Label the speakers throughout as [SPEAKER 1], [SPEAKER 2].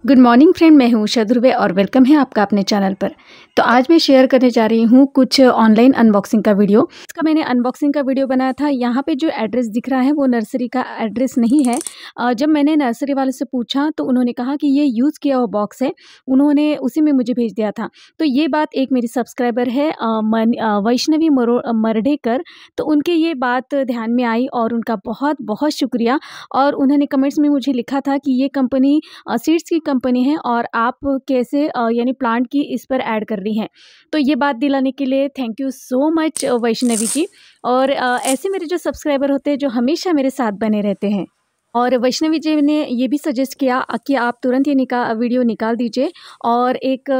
[SPEAKER 1] Good morning friend, मैं हूँ उषा ध्रुवे और वेलकम है आपका अपने चैनल पर। तो आज मैं शेयर करने जा रही हूँ कुछ ऑनलाइन अनबॉक्सिंग का वीडियो। इसका मैंने अनबॉक्सिंग का वीडियो बनाया था। यहाँ पे जो एड्रेस दिख रहा है वो नर्सरी का एड्रेस नहीं है। जब मैंने नर्सरी वाले से पूछा तो उन्होंने कहा कि ये यूज़ किया हुआ बॉक्स है, उन्होंने उसी में मुझे भेज दिया था। तो ये बात एक मेरी सब्सक्राइबर है वैष्णवी मरडेकर, तो उनके ये बात ध्यान में आई और उनका बहुत बहुत शुक्रिया। और उन्होंने कमेंट्स में मुझे लिखा था कि ये कंपनी सीड्स की कंपनी है और आप कैसे यानी प्लांट की इस पर ऐड कर रही हैं। तो ये बात दिलाने के लिए thank you so much Vaishnavi ji. और ऐसे मेरे जो सब्सक्राइबर होते हैं जो हमेशा मेरे साथ बने रहते हैं। और वैष्णवी जी ने ये भी सजेस्ट किया कि आप तुरंत ये वीडियो निकाल दीजिए और एक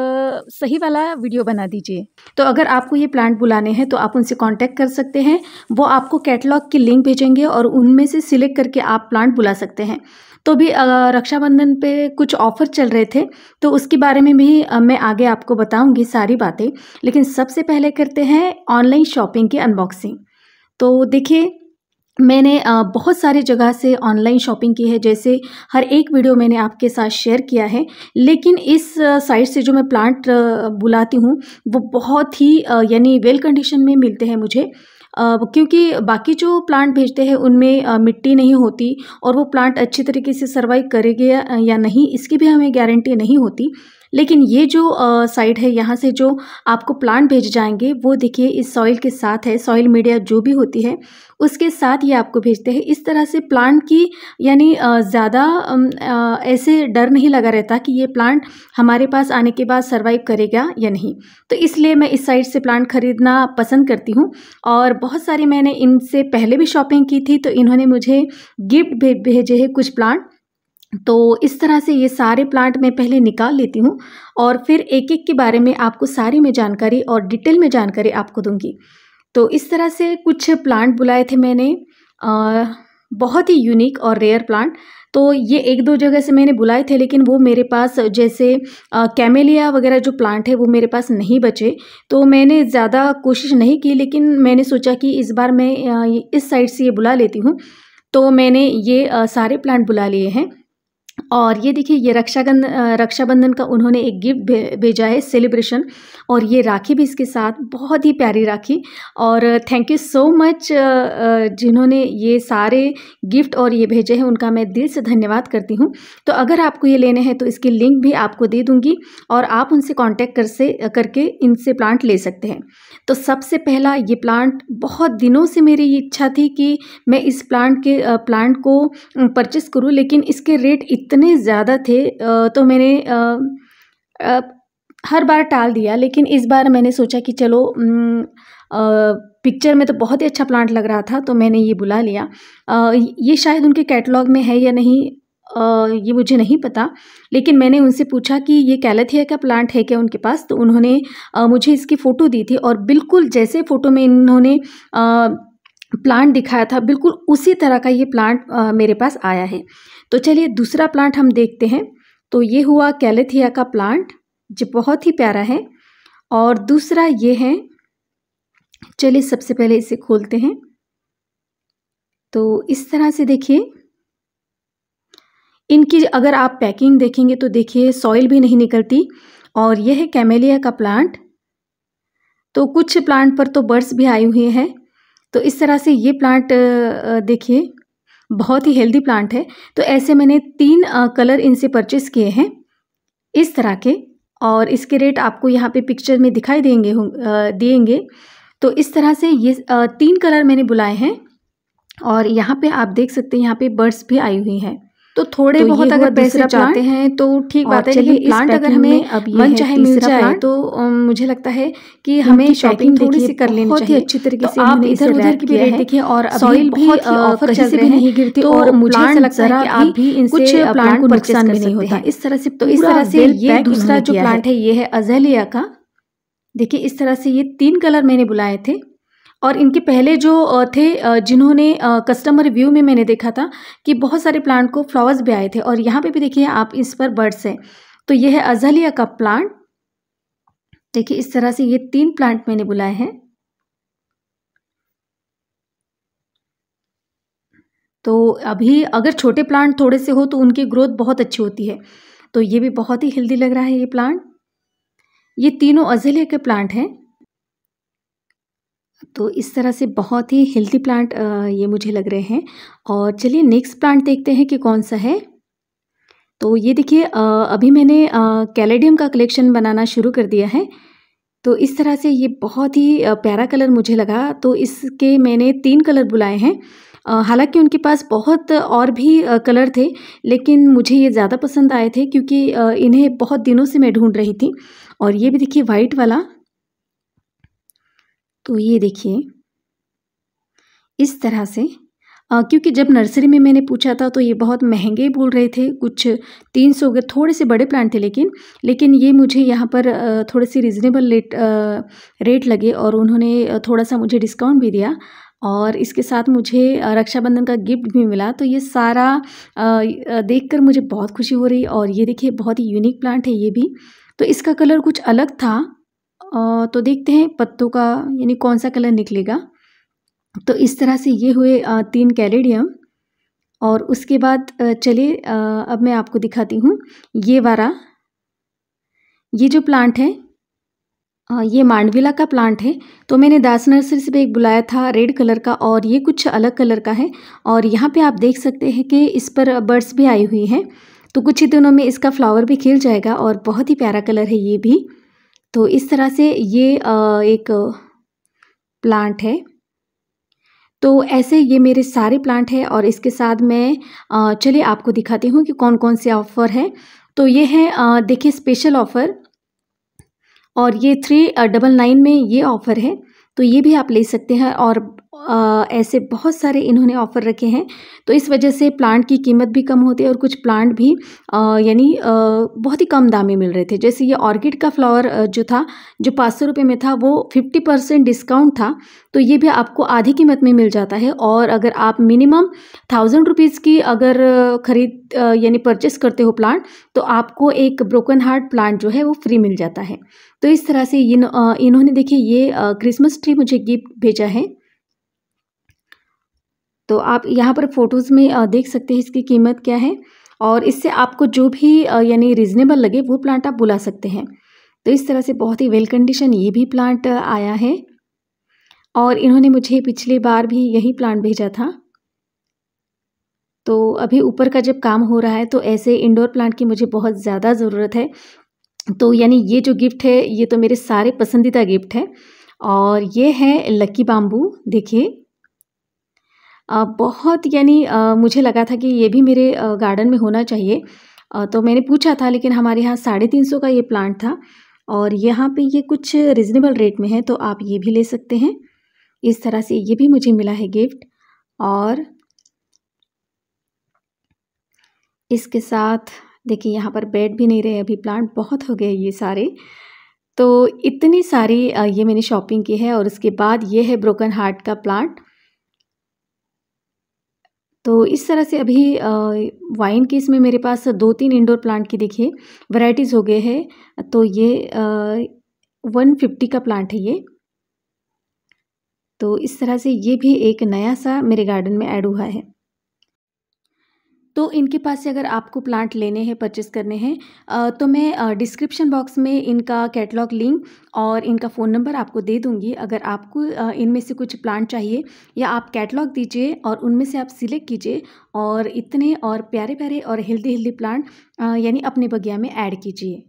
[SPEAKER 1] सही वाला वीडियो बना दीजिए। तो अगर आपको ये प्लांट बुलाने हैं तो आप उनसे कांटेक्ट कर सकते हैं। वो आपको कैटलॉग की लिंक भेजेंगे और उनमें से सिलेक्ट करके आप प्लांट बुला सकते हैं। तो भी रक्षाबंधन पे कुछ ऑफ़र चल रहे थे, तो उसके बारे में भी मैं आगे आपको बताऊंगी सारी बातें। लेकिन सबसे पहले करते हैं ऑनलाइन शॉपिंग की अनबॉक्सिंग। तो देखिए, मैंने बहुत सारी जगह से ऑनलाइन शॉपिंग की है, जैसे हर एक वीडियो मैंने आपके साथ शेयर किया है। लेकिन इस साइट से जो मैं प्लांट बुलाती हूँ वो बहुत ही यानी वेल कंडीशन में मिलते हैं मुझे। क्योंकि बाकी जो प्लांट भेजते हैं उनमें मिट्टी नहीं होती और वो प्लांट अच्छी तरीके से सर्वाइव करेंगे या नहीं, इसकी भी हमें गारंटी नहीं होती। लेकिन ये जो साइट है, यहाँ से जो आपको प्लांट भेज जाएंगे वो देखिए इस सॉइल के साथ है। सॉइल मीडिया जो भी होती है उसके साथ ये आपको भेजते हैं। इस तरह से प्लांट की यानी ज़्यादा ऐसे डर नहीं लगा रहता कि ये प्लांट हमारे पास आने के बाद सर्वाइव करेगा या नहीं। तो इसलिए मैं इस साइट से प्लांट खरीदना पसंद करती हूँ। और बहुत सारी मैंने इनसे पहले भी शॉपिंग की थी, तो इन्होंने मुझे गिफ्ट भेजे हैं कुछ प्लांट। तो इस तरह से ये सारे प्लांट मैं पहले निकाल लेती हूँ और फिर एक एक के बारे में आपको सारी मैं जानकारी और डिटेल में जानकारी आपको दूंगी। तो इस तरह से कुछ प्लांट बुलाए थे मैंने, बहुत ही यूनिक और रेयर प्लांट। तो ये एक दो जगह से मैंने बुलाए थे, लेकिन वो मेरे पास जैसे कैमेलिया वगैरह जो प्लांट है वो मेरे पास नहीं बचे। तो मैंने ज़्यादा कोशिश नहीं की, लेकिन मैंने सोचा कि इस बार मैं इस साइड से ये बुला लेती हूँ। तो मैंने ये सारे प्लांट बुला लिए हैं। और ये देखिए, ये रक्षाबंधन का उन्होंने एक गिफ्ट भेजा है, सेलिब्रेशन। और ये राखी भी इसके साथ, बहुत ही प्यारी राखी। और थैंक यू सो मच जिन्होंने ये सारे गिफ्ट और ये भेजे हैं, उनका मैं दिल से धन्यवाद करती हूँ। तो अगर आपको ये लेने हैं तो इसकी लिंक भी आपको दे दूँगी और आप उनसे कॉन्टैक्ट करके इनसे प्लांट ले सकते हैं। तो सबसे पहला ये प्लांट, बहुत दिनों से मेरी ये इच्छा थी कि मैं इस प्लांट को परचेस करूँ, लेकिन इसके रेट इतने ज़्यादा थे तो मैंने हर बार टाल दिया। लेकिन इस बार मैंने सोचा कि चलो, पिक्चर में तो बहुत ही अच्छा प्लांट लग रहा था, तो मैंने ये बुला लिया। ये शायद उनके कैटलॉग में है या नहीं, ये मुझे नहीं पता। लेकिन मैंने उनसे पूछा कि ये कैलेथिया का प्लांट है क्या उनके पास, तो उन्होंने मुझे इसकी फ़ोटो दी थी और बिल्कुल जैसे फ़ोटो में इन्होंने प्लांट दिखाया था, बिल्कुल उसी तरह का ये प्लांट मेरे पास आया है। तो चलिए दूसरा प्लांट हम देखते हैं। तो ये हुआ कैलेथिया का प्लांट, जो बहुत ही प्यारा है। और दूसरा ये है, चलिए सबसे पहले इसे खोलते हैं। तो इस तरह से देखिए, इनकी अगर आप पैकिंग देखेंगे तो देखिए सॉइल भी नहीं निकलती। और यह है कैमेलिया का प्लांट। तो कुछ प्लांट पर तो बर्ड्स भी आए हुए हैं। तो इस तरह से ये प्लांट देखिए बहुत ही हेल्दी प्लांट है। तो ऐसे मैंने 3 कलर इनसे परचेस किए हैं इस तरह के, और इसके रेट आपको यहाँ पे पिक्चर में दिखाई देंगे। तो इस तरह से ये 3 कलर मैंने बुलाए हैं और यहाँ पे आप देख सकते हैं, यहाँ पे बर्ड्स भी आई हुई हैं। तो थोड़े बहुत अगर पैसे चाहते हैं तो ठीक बात है, लेकिन प्लांट अगर हमें मन चाहे मिल जाए तो मुझे लगता है कि हमें शॉपिंग थोड़ी सी कर लेनी चाहिए। बहुत ही अच्छी तरीके से आप इधर उधर की भी रेट देखिए, और सॉइल भी ऑफर चल रहे नहीं गिरती, और मुझे ऐसा लगता है कि आप भी कुछ प्लांट को नुकसान भी नहीं होता इस तरह से। तो इस तरह से ये दूसरा जो प्लांट है ये है अज़ेलिया का। देखिए इस तरह से ये 3 कलर मैंने बुलाए थे। और इनके पहले जो थे, जिन्होंने कस्टमर रिव्यू में मैंने देखा था कि बहुत सारे प्लांट को फ्लावर्स भी आए थे, और यहाँ पे भी देखिए आप इस पर बर्ड्स हैं। तो ये है अज़ेलिया का प्लांट। देखिए इस तरह से ये 3 प्लांट मैंने बुलाए हैं। तो अभी अगर छोटे प्लांट थोड़े से हो तो उनकी ग्रोथ बहुत अच्छी होती है। तो ये भी बहुत ही हेल्दी लग रहा है ये प्लांट। ये तीनों अज़ेलिया के प्लांट हैं। तो इस तरह से बहुत ही हेल्दी प्लांट ये मुझे लग रहे हैं। और चलिए नेक्स्ट प्लांट देखते हैं कि कौन सा है। तो ये देखिए अभी मैंने कैलेडियम का कलेक्शन बनाना शुरू कर दिया है। तो इस तरह से ये बहुत ही प्यारा कलर मुझे लगा, तो इसके मैंने 3 कलर बुलाए हैं। हालांकि उनके पास बहुत और भी कलर थे, लेकिन मुझे ये ज़्यादा पसंद आए थे क्योंकि इन्हें बहुत दिनों से मैं ढूंढ रही थी। और ये भी देखिए वाइट वाला, तो ये देखिए इस तरह से क्योंकि जब नर्सरी में मैंने पूछा था तो ये बहुत महंगे बोल रहे थे, कुछ 300 के थोड़े से बड़े प्लांट थे, लेकिन ये मुझे यहाँ पर थोड़े से रिजनेबल रेट लगे और उन्होंने थोड़ा सा मुझे डिस्काउंट भी दिया। और इसके साथ मुझे रक्षाबंधन का गिफ्ट भी मिला। तो ये सारा देखकर मुझे बहुत खुशी हो रही। और ये देखिए बहुत ही यूनिक प्लांट है ये भी। तो इसका कलर कुछ अलग था, तो देखते हैं पत्तों का यानी कौन सा कलर निकलेगा। तो इस तरह से ये हुए 3 कैलेडियम। और उसके बाद चलिए अब मैं आपको दिखाती हूँ ये वाला। ये जो प्लांट है ये मांडविला का प्लांट है। तो मैंने दास नर्सरी से भी एक बुलाया था रेड कलर का, और ये कुछ अलग कलर का है। और यहाँ पे आप देख सकते हैं कि इस पर बर्ड्स भी आई हुई हैं। तो कुछ ही दिनों में इसका फ्लावर भी खिल जाएगा और बहुत ही प्यारा कलर है ये भी। तो इस तरह से ये एक प्लांट है। तो ऐसे ये मेरे सारे प्लांट हैं। और इसके साथ मैं चलिए आपको दिखाती हूँ कि कौन कौन से ऑफ़र है। तो ये है देखिए स्पेशल ऑफ़र, और ये 399 में ये ऑफ़र है। तो ये भी आप ले सकते हैं। और ऐसे बहुत सारे इन्होंने ऑफ़र रखे हैं, तो इस वजह से प्लांट की कीमत भी कम होती है और कुछ प्लांट भी यानी बहुत ही कम दाम में मिल रहे थे। जैसे ये ऑर्किड का फ्लावर जो था, जो 500 रुपये में था, वो 50% डिस्काउंट था। तो ये भी आपको आधी कीमत में मिल जाता है। और अगर आप मिनिमम 1000 रुपीज़ की अगर खरीद यानी परचेस करते हो प्लांट, तो आपको एक ब्रोकन हार्ट प्लांट जो है वो फ्री मिल जाता है। तो इस तरह से इन्होंने देखिए ये क्रिसमस ट्री मुझे गिफ्ट भेजा है। तो आप यहाँ पर फ़ोटोज़ में देख सकते हैं इसकी कीमत क्या है। और इससे आपको जो भी यानी रीज़नेबल लगे वो प्लांट आप बुला सकते हैं। तो इस तरह से बहुत ही वेल कंडीशन ये भी प्लांट आया है। और इन्होंने मुझे पिछली बार भी यही प्लांट भेजा था। तो अभी ऊपर का जब काम हो रहा है तो ऐसे इंडोर प्लांट की मुझे बहुत ज़्यादा ज़रूरत है। तो यानी ये जो गिफ्ट है ये तो मेरे सारे पसंदीदा गिफ्ट है। और ये है लकी बाम्बू। देखिए बहुत यानी मुझे लगा था कि ये भी मेरे गार्डन में होना चाहिए। तो मैंने पूछा था, लेकिन हमारे यहाँ 350 का ये प्लांट था। और यहाँ पे ये कुछ रिजनेबल रेट में है, तो आप ये भी ले सकते हैं। इस तरह से ये भी मुझे मिला है गिफ्ट। और इसके साथ देखिए यहाँ पर बैठ भी नहीं रहे, अभी प्लांट बहुत हो गए ये सारे। तो इतनी सारी ये मैंने शॉपिंग की है। और उसके बाद ये है ब्रोकन हार्ट का प्लांट। तो इस तरह से अभी वाइन के इसमें मेरे पास 2-3 इंडोर प्लांट की देखिए वैराइटीज़ हो गए हैं। तो ये 150 का प्लांट है ये। तो इस तरह से ये भी एक नया सा मेरे गार्डन में ऐड हुआ है। तो इनके पास से अगर आपको प्लांट लेने हैं, परचेस करने हैं, तो मैं डिस्क्रिप्शन बॉक्स में इनका कैटलॉग लिंक और इनका फ़ोन नंबर आपको दे दूँगी। अगर आपको इनमें से कुछ प्लांट चाहिए, या आप कैटलॉग दीजिए और उनमें से आप सिलेक्ट कीजिए और इतने और प्यारे-प्यारे और हेल्दी प्लांट यानी अपने बगिया में ऐड कीजिए।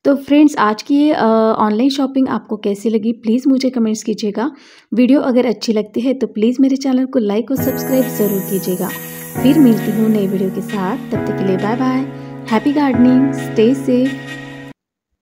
[SPEAKER 1] तो फ्रेंड्स, आज की ये ऑनलाइन शॉपिंग आपको कैसी लगी प्लीज़ मुझे कमेंट्स कीजिएगा। वीडियो अगर अच्छी लगती है तो प्लीज़ मेरे चैनल को लाइक और सब्सक्राइब ज़रूर कीजिएगा। फिर मिलती हूँ नई वीडियो के साथ, तब तक के लिए bye bye. Happy gardening, stay safe.